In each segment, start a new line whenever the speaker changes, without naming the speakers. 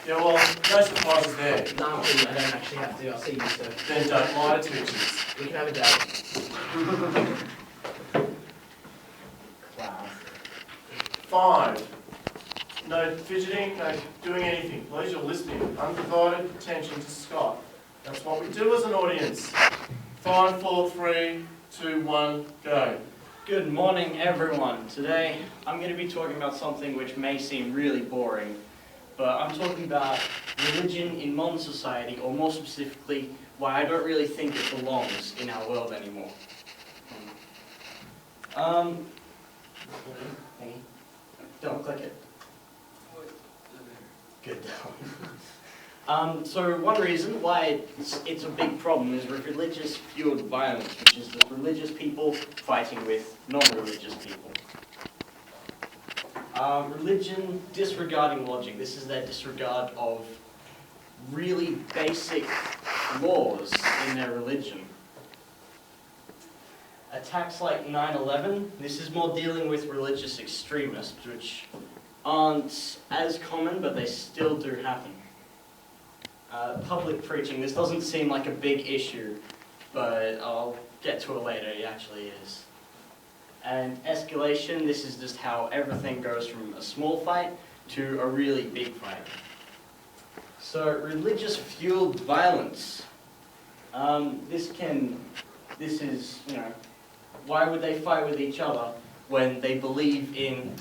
Yeah, well, no surprises there.
No, I don't actually have to. I'll see you, sir.
Then don't lie to teachers.
We can have a date. Class.
5. No fidgeting, no doing anything. Please, you're listening. Undivided attention to Scott. That's what we do as an audience. 5, 4, 3, 2, 1, go.
Good morning, everyone. Today, I'm going to be talking about something which may seem really boring, but I'm talking about religion in modern society, or more specifically, why I don't really think it belongs in our world anymore. Don't click it. Good. So one reason why it's a big problem is religious-fueled violence, which is the religious people fighting with non-religious people. Religion disregarding logic. This is their disregard of really basic laws in their religion. Attacks like 9/11, this is more dealing with religious extremists, which aren't as common, but they still do happen. Public preaching, this doesn't seem like a big issue, but I'll get to it later, it actually is. And escalation, this is just how everything goes from a small fight to a really big fight. So, religious-fueled violence. This is, why would they fight with each other when they believe in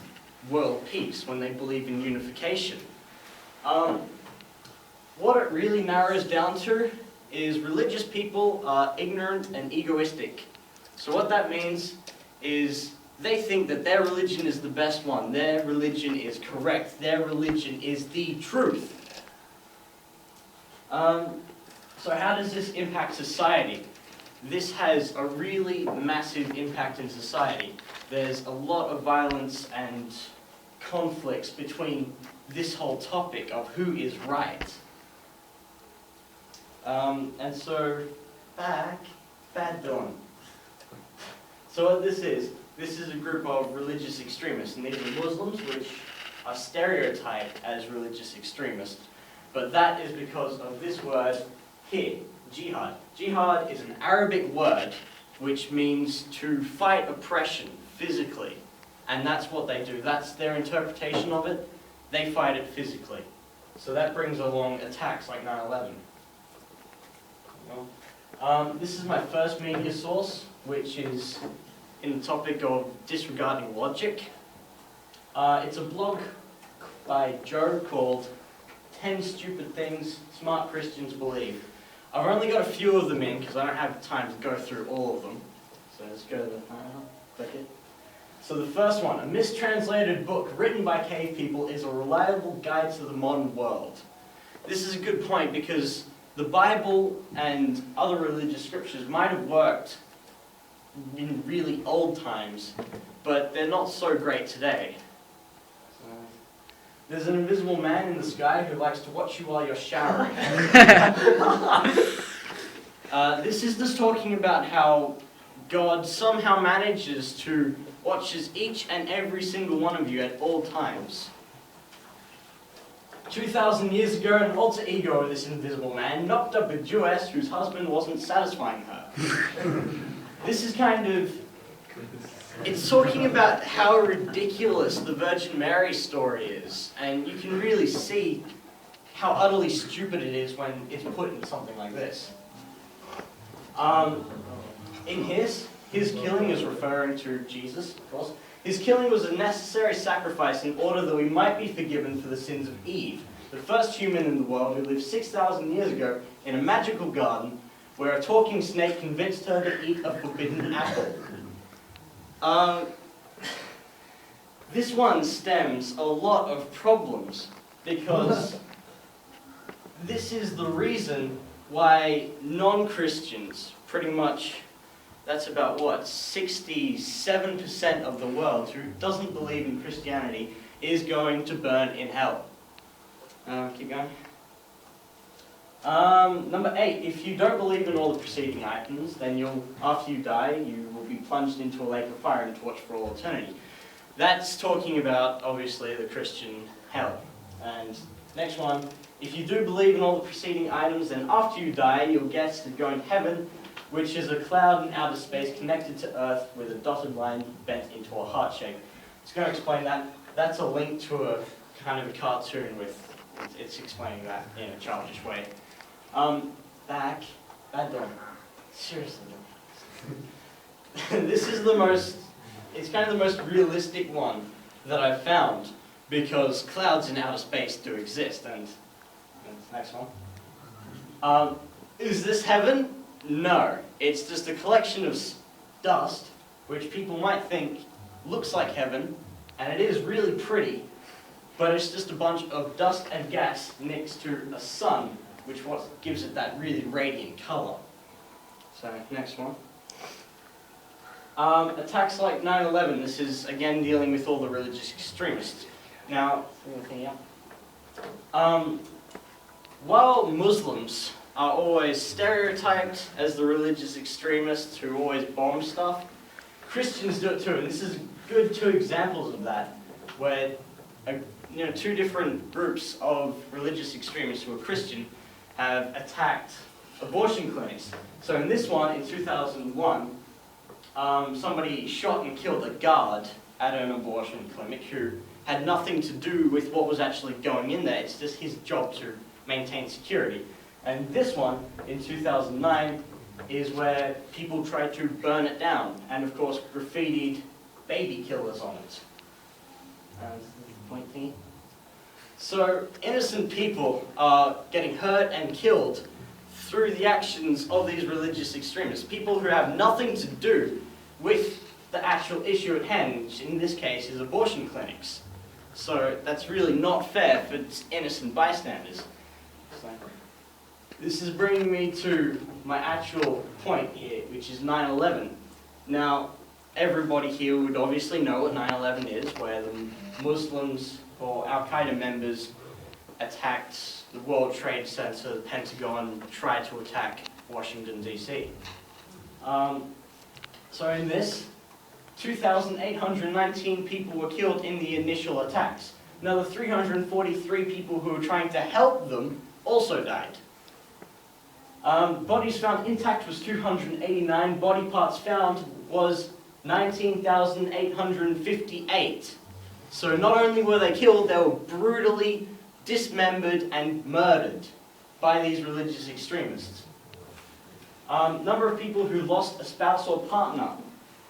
world peace, when they believe in unification? What it really narrows down to is religious people are ignorant and egoistic. So what that means is they think that their religion is the best one, their religion is correct, their religion is the truth. So how does this impact society? This has a really massive impact in society. There's a lot of violence and conflicts between this whole topic of who is right. And so, bad Dylan. So what this is a group of religious extremists, and these are Muslims, which are stereotyped as religious extremists. But that is because of this word here, jihad. Jihad is an Arabic word which means to fight oppression physically. And that's what they do. That's their interpretation of it. They fight it physically. So that brings along attacks like 9/11. This is my first media source, which is in the topic of disregarding logic. It's a blog by Joe called 10 Stupid Things Smart Christians Believe. I've only got a few of them in because I don't have time to go through all of them. So let's go to the, click it. So the first one, a mistranslated book written by cave people is a reliable guide to the modern world. This is a good point because the Bible and other religious scriptures might have worked in really old times, but they're not so great today. There's an invisible man in the sky who likes to watch you while you're showering. This is just talking about how God somehow manages to watches each and every single one of you at all times. 2,000 years ago, an alter ego of this invisible man knocked up a Jewess whose husband wasn't satisfying her. This is it's talking about how ridiculous the Virgin Mary story is, and you can really see how utterly stupid it is when it's put in something like this. In his killing is referring to Jesus, of course. His killing was a necessary sacrifice in order that we might be forgiven for the sins of Eve, the first human in the world who lived 6,000 years ago in a magical garden where a talking snake convinced her to eat a forbidden apple. This one stems a lot of problems because this is the reason why non-Christians, pretty much, that's about what, 67% of the world who doesn't believe in Christianity is going to burn in hell. Keep going. Number 8, if you don't believe in all the preceding items, then after you die, you will be plunged into a lake of fire and torched for all eternity. That's talking about, obviously, the Christian hell. And Next one. If you do believe in all the preceding items, then after you die, you'll get to go in heaven, which is a cloud in outer space connected to Earth with a dotted line bent into a heart shape. It's going to explain that. That's a link to a kind of a cartoon with, it's explaining that in a childish way. Bad dog. Seriously. This is it's kind of the most realistic one that I've found, because clouds in outer space do exist, and next one. Is this heaven? No. It's just a collection of dust, which people might think looks like heaven, and it is really pretty, but it's just a bunch of dust and gas next to a sun, which what gives it that really radiant color. So, next one. Attacks like 9/11, this is again dealing with all the religious extremists. Now, while Muslims are always stereotyped as the religious extremists who always bomb stuff, Christians do it too, and this is good two examples of that, where two different groups of religious extremists who are Christian have attacked abortion clinics. So in this one, in 2001, somebody shot and killed a guard at an abortion clinic who had nothing to do with what was actually going in there. It's just his job to maintain security. And this one, in 2009, is where people tried to burn it down, and of course graffitied baby killers on it. Point thingy. So innocent people are getting hurt and killed through the actions of these religious extremists. People who have nothing to do with the actual issue at hand, which in this case is abortion clinics. So that's really not fair for innocent bystanders. So, this is bringing me to my actual point here, which is 9/11. Now, everybody here would obviously know what 9/11 is, where the Muslims or Al-Qaeda members attacked the World Trade Center, the Pentagon, tried to attack Washington, D.C. So in this, 2,819 people were killed in the initial attacks. Another 343 people who were trying to help them also died. Bodies found intact was 289. Body parts found was 19,858. So not only were they killed, they were brutally dismembered and murdered by these religious extremists. Number of people who lost a spouse or partner,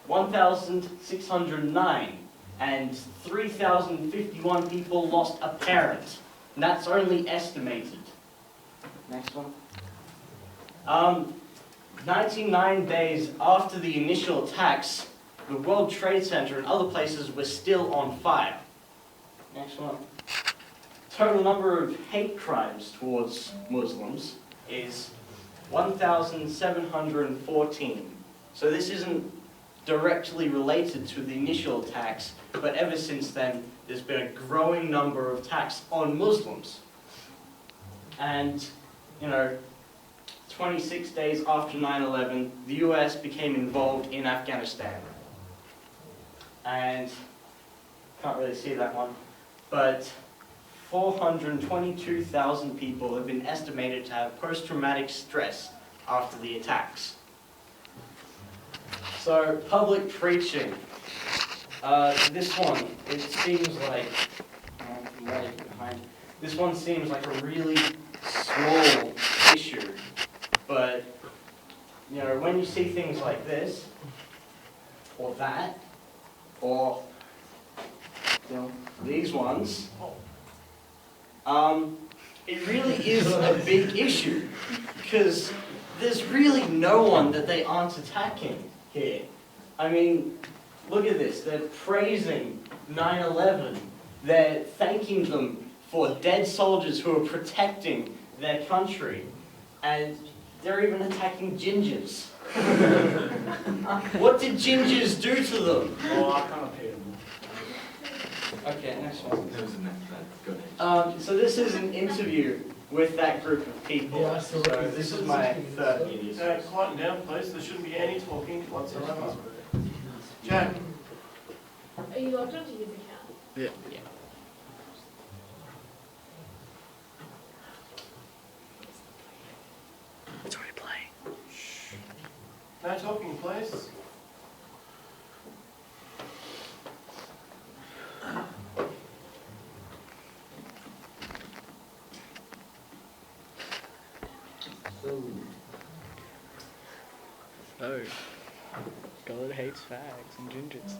1,609. And 3,051 people lost a parent. And that's only estimated. Next one. 99 days after the initial attacks, the World Trade Center and other places were still on fire. Next one. Total number of hate crimes towards Muslims is 1,714. So this isn't directly related to the initial attacks, but ever since then, there's been a growing number of attacks on Muslims. And, 26 days after 9/11, the US became involved in Afghanistan. And, can't really see that one, but 422,000 people have been estimated to have post-traumatic stress after the attacks. So, public preaching. This one, it seems like, right behind, this one seems like a really small issue, but, when you see things like this, or that, or, these ones, it really is a big issue, because there's really no one that they aren't attacking here. I mean, look at this. They're praising 9/11. They're thanking them for dead soldiers who are protecting their country. And they're even attacking gingers. What did gingers do to them?
Oh, I can't appear them.
Okay, next one.
There was a next one. Go ahead.
So this is an interview with that group of people.
Yeah,
So this is my third media source.
Quieten down, please. There shouldn't be any talking whatsoever. Jack,
Are you logged onto his account?
Yeah.
No talking, please.
So, God hates fags and gingers.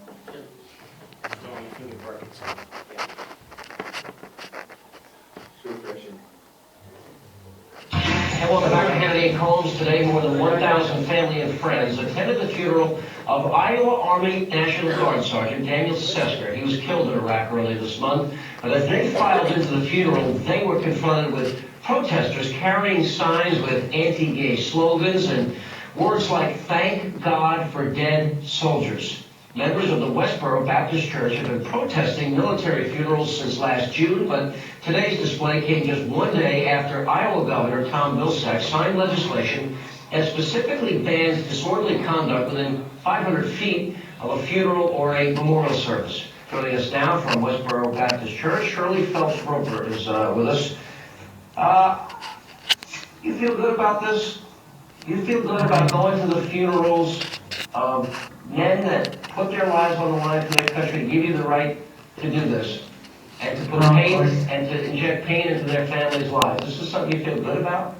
And welcome back to Hannity Homes. Today, more than 1,000 family and friends attended the funeral of Iowa Army National Guard Sergeant Daniel Sesker. He was killed in Iraq earlier this month. But as they filed into the funeral, they were confronted with protesters carrying signs with anti-gay slogans and words like, "Thank God for dead soldiers." Members of the Westboro Baptist Church have been protesting military funerals since last June, but today's display came just one day after Iowa Governor Tom Vilsack signed legislation that specifically bans disorderly conduct within 500 feet of a funeral or a memorial service. Joining us now from Westboro Baptist Church, Shirley Phelps-Roper is with us. You feel good about this? You feel good about going to the funerals of men that put their lives on the line for their country, to give you the right to do this, and to put pain and to inject pain into their families' lives? This is something you feel good about?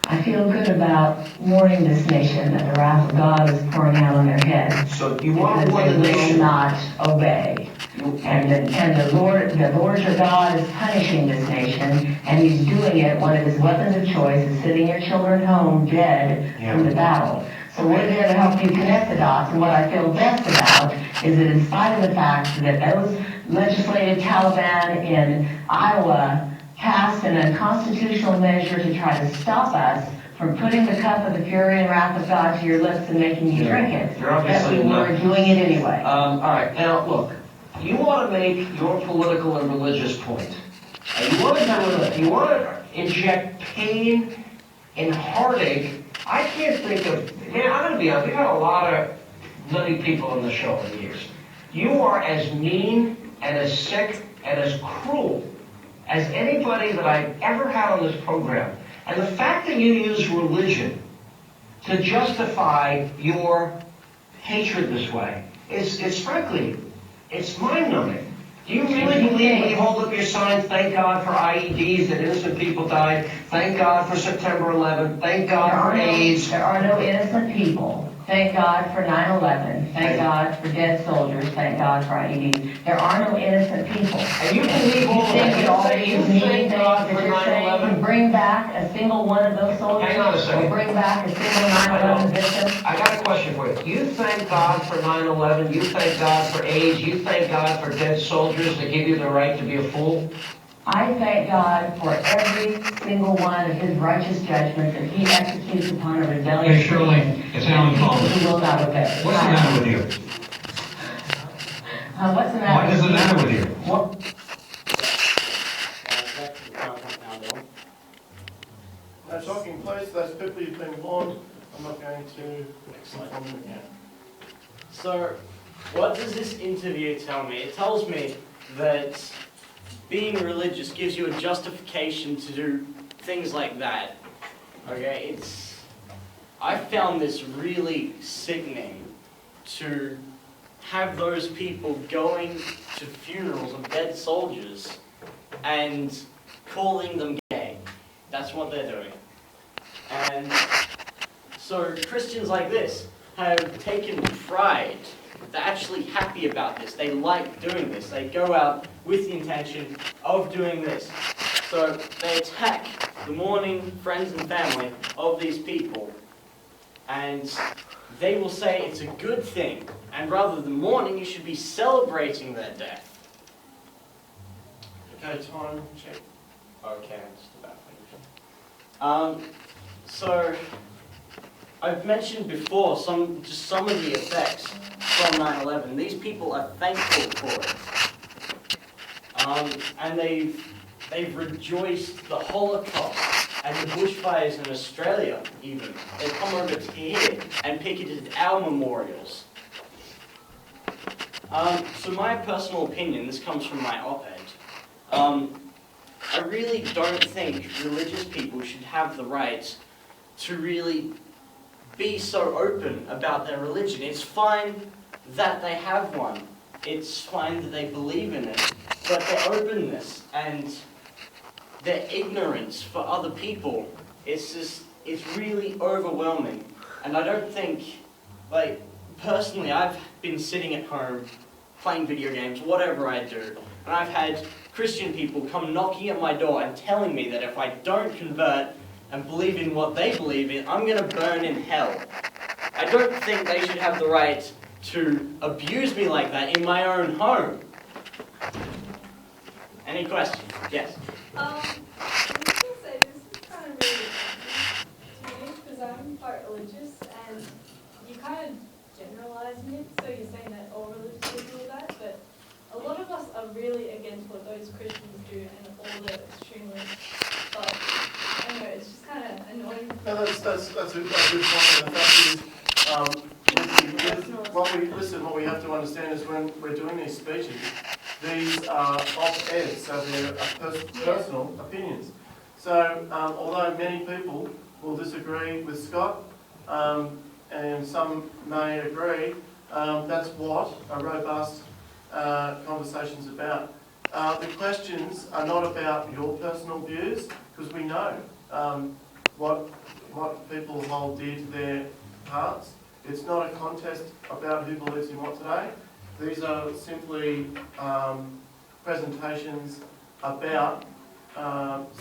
I feel good about warning this nation that the wrath of God is pouring out on their heads.
So you want to warn the
because they will
nation?
not obey. And the Lord your God is punishing this nation, and He's doing it. One of His weapons of choice is sending your children home dead from the battle. So we're there to help you connect the dots, and what I feel best about is that in spite of the fact that those legislative Taliban in Iowa passed an unconstitutional measure to try to stop us from putting the cup of the fury and wrath of God to your lips and making you drink it, that we were doing it anyway.
All right, now look, you want to make your political and religious point. You want to inject pain and heartache. I can't think of, man, I'm going to be honest, we've had a lot of nutty people on the show in the years. You are as mean and as sick and as cruel as anybody that I've ever had on this program. And the fact that you use religion to justify your hatred this way, it's frankly, it's mind-numbing. Do you really believe when you hold up your signs, thank God for IEDs, that innocent people died, thank God for September 11th, thank God for AIDS?
There are no innocent people. Thank God for 9/11. Thank God for dead soldiers. Thank God for IEDs. There are no innocent people.
And you believe all that? You thank God for 9/11?
Bring back a single one of those soldiers?
Hang on a second.
Or bring back a single 9/11 victim?
I got a question for you. You thank God for 9/11, you thank God for AIDS, you thank God for dead soldiers that give you the right to be a fool?
I thank God for every single one of His righteous judgments that He executes upon a rebellious
Hey Shirley, it's Alan Palmer.
who will not obey.
What's the matter with you?
What's the matter?
What is the matter with you?
What?
No talking, please. Those people you've been warned, I'm not going to inform them again.
So, what does this interview tell me? It tells me that being religious gives you a justification to do things like that. Okay, I found this really sickening, to have those people going to funerals of dead soldiers and calling them gay. That's what they're doing. And so Christians like this have taken pride. They're actually happy about this. They like doing this. They go out with the intention of doing this. So they attack the mourning friends and family of these people, and they will say it's a good thing, and rather than mourning, you should be celebrating their death.
Okay, time, check.
Okay, I'm just about finished. So I've mentioned before some of the effects from 9/11. These people are thankful for it. And they've rejoiced the Holocaust and the bushfires in Australia even. They've come over to here and picketed our memorials. So my personal opinion, this comes from my op-ed, I really don't think religious people should have the right to really be so open about their religion. It's fine that they have one. It's fine that they believe in it. But their openness and their ignorance for other people, it's really overwhelming. And I don't think, like, personally, I've been sitting at home playing video games, whatever I do, and I've had Christian people come knocking at my door and telling me that if I don't convert and believe in what they believe in, I'm going to burn in hell. I don't think they should have the right to abuse me like that in my own home. Any questions? Yes?
I was going to say, this is kind of really to me, because I'm quite religious, and you kind of generalising it, so you're saying that all religious people do that, but a lot of us are really against what those Christians do and all the extremely, but I don't know, it's just kind of annoying.
No, that's a good point. And the fact is, what we have to understand is when we're doing these speeches, these are op-eds, so they're personal opinions. So although many people will disagree with Scott, and some may agree, that's what a robust conversation's about. The questions are not about your personal views, because we know what people hold dear to their hearts. It's not a contest about who believes in what today. These are simply presentations about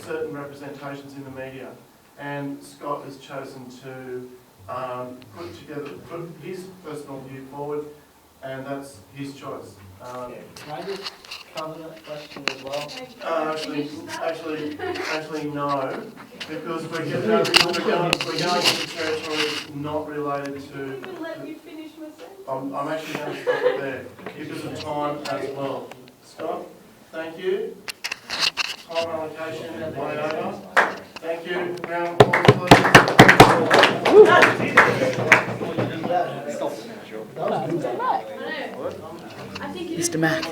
certain representations in the media. And Scott has chosen to put his personal view forward, and that's his choice.
Can I just cover that question as well?
Actually, no, because we're going to territory not related to.
Even let me finish my sentence.
I'm actually going to stop it there because of time as well. Scott, thank you. Time allocation way over. Thank you. Round of applause, please.
I think
Mr. Mac.